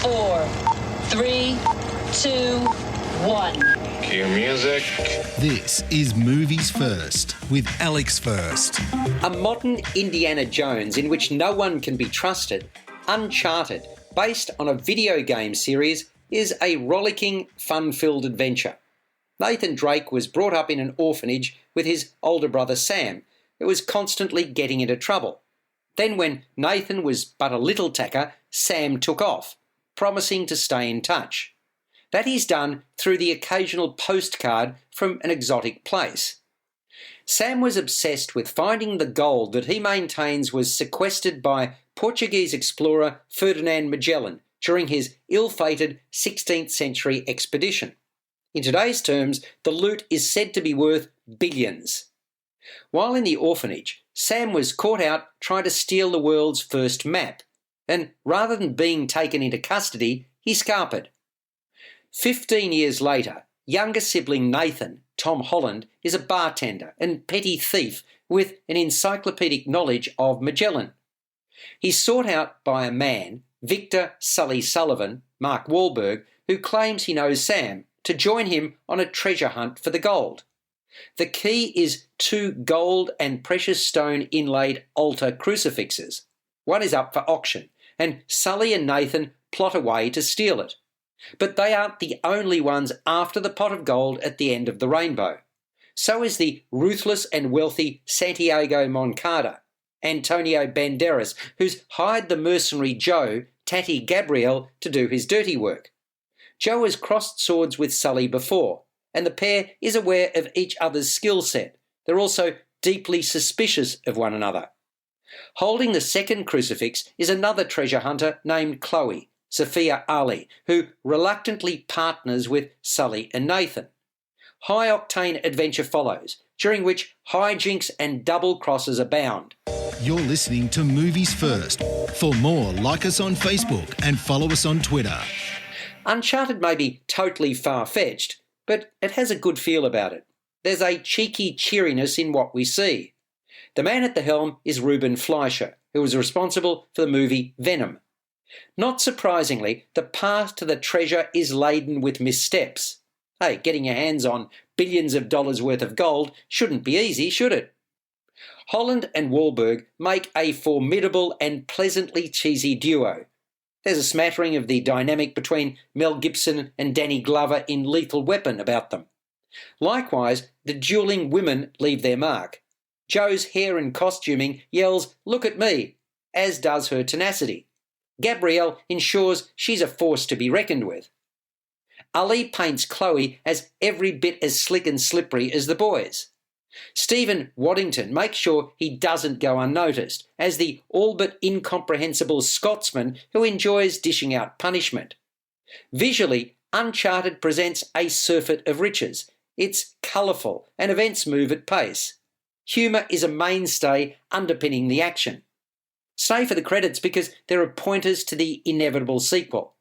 4, 3, 2, 1. Cue music. This is Movies First with Alex First. A modern Indiana Jones in which no one can be trusted, Uncharted, based on a video game series, is a rollicking, fun-filled adventure. Nathan Drake was brought up in an orphanage with his older brother Sam, who was constantly getting into trouble. Then when Nathan was but a little tacker, Sam took off, promising to stay in touch. That is done through the occasional postcard from an exotic place. Sam was obsessed with finding the gold that he maintains was sequestered by Portuguese explorer Ferdinand Magellan during his ill-fated 16th century expedition. In today's terms, the loot is said to be worth billions. While in the orphanage, Sam was caught out trying to steal the world's first map, and rather than being taken into custody, he scarpered. 15 years later, younger sibling Nathan, Tom Holland, is a bartender and petty thief with an encyclopedic knowledge of Magellan. He's sought out by a man, Victor Sully Sullivan, Mark Wahlberg, who claims he knows Sam, to join him on a treasure hunt for the gold. The key is 2 gold and precious stone inlaid altar crucifixes. One is up for auction, and Sully and Nathan plot a way to steal it. But they aren't the only ones after the pot of gold at the end of the rainbow. So is the ruthless and wealthy Santiago Moncada, Antonio Banderas, who's hired the mercenary Joe, Tati Gabrielle, to do his dirty work. Joe has crossed swords with Sully before, and the pair is aware of each other's skill set. They're also deeply suspicious of one another. Holding the second crucifix is another treasure hunter named Chloe, Sophia Ali, who reluctantly partners with Sully and Nathan. High-octane adventure follows, during which hijinks and double crosses abound. You're listening to Movies First. For more, like us on Facebook and follow us on Twitter. Uncharted may be totally far-fetched, but it has a good feel about it. There's a cheeky cheeriness in what we see. The man at the helm is Ruben Fleischer, who was responsible for the movie Venom. Not surprisingly, the path to the treasure is laden with missteps. Hey, getting your hands on billions of dollars worth of gold shouldn't be easy, should it? Holland and Wahlberg make a formidable and pleasantly cheesy duo. There's a smattering of the dynamic between Mel Gibson and Danny Glover in Lethal Weapon about them. Likewise, the dueling women leave their mark. Joe's hair and costuming yells, "Look at me," as does her tenacity. Gabrielle ensures she's a force to be reckoned with. Ali paints Chloe as every bit as slick and slippery as the boys. Stephen Waddington makes sure he doesn't go unnoticed, as the all but incomprehensible Scotsman who enjoys dishing out punishment. Visually, Uncharted presents a surfeit of riches. It's colourful and events move at pace. Humour is a mainstay underpinning the action. Stay for the credits because there are pointers to the inevitable sequel.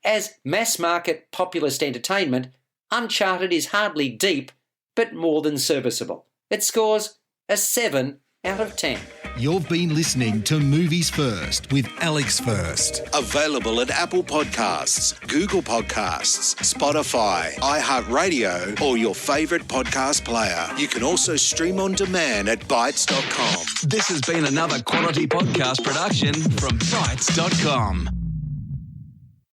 As mass-market populist entertainment, Uncharted is hardly deep, but more than serviceable. It scores a 7 out of 10. You've been listening to Movies First with Alex First. Available at Apple Podcasts, Google Podcasts, Spotify, iHeartRadio, or your favourite podcast player. You can also stream on demand at Bytes.com. This has been another quality podcast production from Bytes.com.